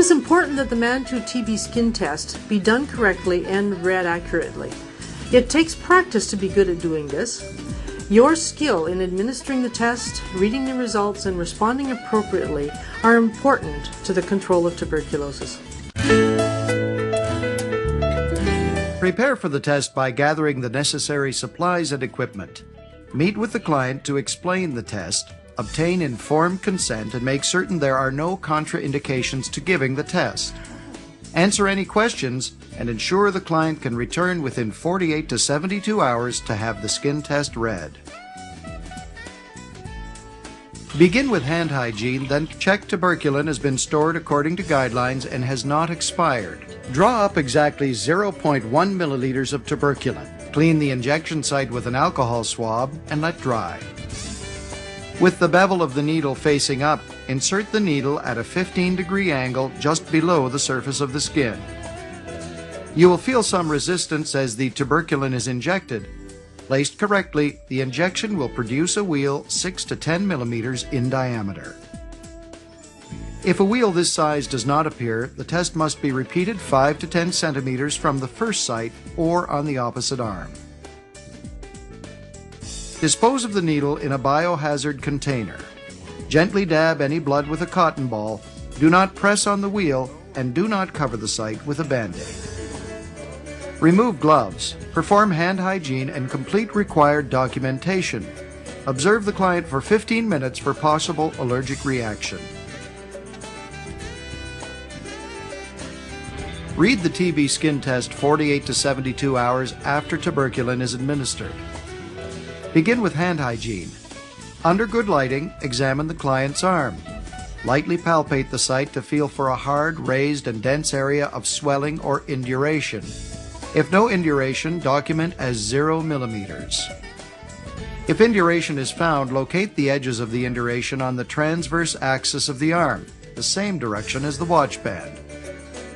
is important that the Mantoux TB skin test be done correctly and read accurately. It takes practice to be good at doing this. Your skill in administering the test, reading the results, and responding appropriately are important to the control of tuberculosis. Prepare for the test by gathering the necessary supplies and equipment. Meet with the client to explain the test, obtain informed consent, and make certain there are no contraindications to giving the test. Answer any questions and ensure the client can return within 48 to 72 hours to have the skin test read. Begin with hand hygiene, then check tuberculin has been stored according to guidelines and has not expired. Draw up exactly 0.1 milliliters of tuberculin. Clean the injection site with an alcohol swab and let dry. With the bevel of the needle facing up, insert the needle at a 15-degree angle just below the surface of the skin. You will feel some resistance as the tuberculin is injected. Placed correctly, the injection will produce a wheal 6 to 10 millimeters in diameter. If a wheal this size does not appear, the test must be repeated 5 to 10 centimeters from the first site or on the opposite arm. Dispose of the needle in a biohazard container. Gently dab any blood with a cotton ball. Do not press on the wheal and do not cover the site with a Band-Aid. Remove gloves. Perform hand hygiene and complete required documentation. Observe the client for 15 minutes for possible allergic reaction. Read the TB skin test 48 to 72 hours after tuberculin is administered. Begin with hand hygiene. Under good lighting, examine the client's arm. Lightly palpate the site to feel for a hard, raised, and dense area of swelling or induration. If no induration, document as 0 millimeters. If induration is found, locate the edges of the induration on the transverse axis of the arm, the same direction as the watch band.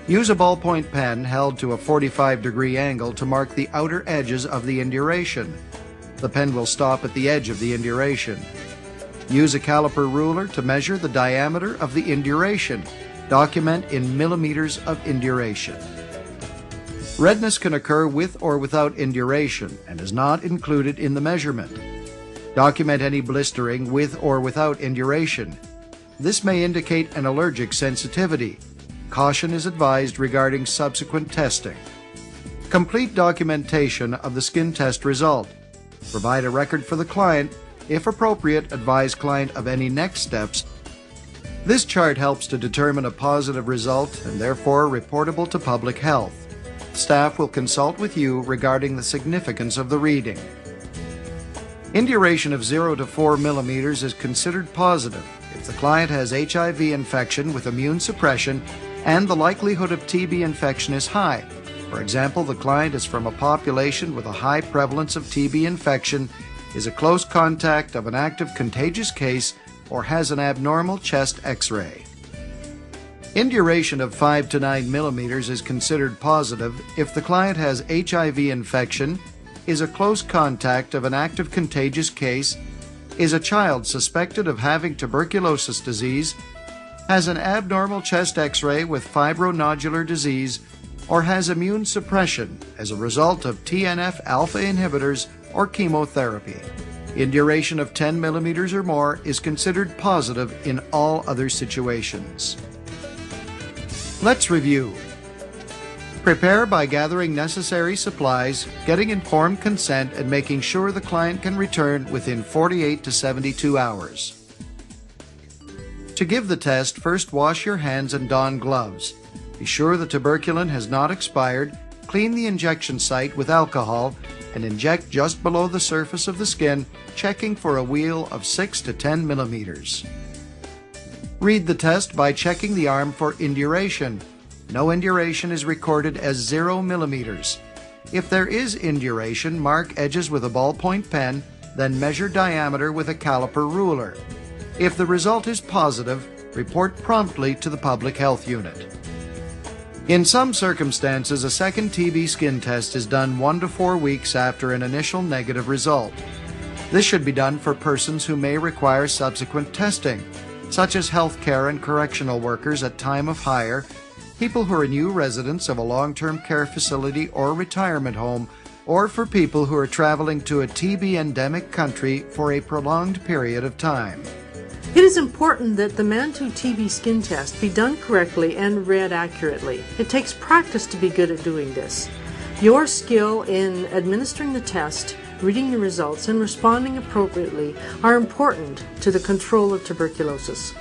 Use a ballpoint pen held to a 45-degree angle to mark the outer edges of the induration. The pen will stop at the edge of the induration. Use a caliper ruler to measure the diameter of the induration. Document in millimeters of induration. Redness can occur with or without induration and is not included in the measurement. Document any blistering with or without induration. This may indicate an allergic sensitivity. Caution is advised regarding subsequent testing. Complete documentation of the skin test result. Provide a record for the client. If appropriate, advise client of any next steps. This chart helps to determine a positive result and therefore reportable to public health. Staff will consult with you regarding the significance of the reading. Induration of 0 to 4 millimeters is considered positive if the client has HIV infection with immune suppression and the likelihood of TB infection is high. For example, the client is from a population with a high prevalence of TB infection, is a close contact of an active contagious case, or has an abnormal chest X-ray. Induration of 5 to 9 millimeters is considered positive if the client has HIV infection, is a close contact of an active contagious case, is a child suspected of having tuberculosis disease, has an abnormal chest X-ray with fibronodular disease, or has immune suppression as a result of TNF-alpha inhibitors or chemotherapy. Induration of 10 millimeters or more is considered positive in all other situations. Let's review. Prepare by gathering necessary supplies, getting informed consent, and making sure the client can return within 48 to 72 hours. To give the test, first wash your hands and don gloves. Be sure the tuberculin has not expired. Clean the injection site with alcohol and inject just below the surface of the skin, checking for a wheal of 6 to 10 millimeters. Read the test by checking the arm for induration. No induration is recorded as 0 millimeters. If there is induration, mark edges with a ballpoint pen, then measure diameter with a caliper ruler. If the result is positive, report promptly to the public health unit. In some circumstances, a second TB skin test is done 1 to 4 weeks after an initial negative result. This should be done for persons who may require subsequent testing. such as healthcare and correctional workers at time of hire, people who are new residents of a long-term care facility or retirement home, or for people who are traveling to a TB endemic country for a prolonged period of time. It is important that the Mantoux TB skin test be done correctly and read accurately. It takes practice to be good at doing this. Your skill in administering the test, reading the results, and responding appropriately are important to the control of tuberculosis.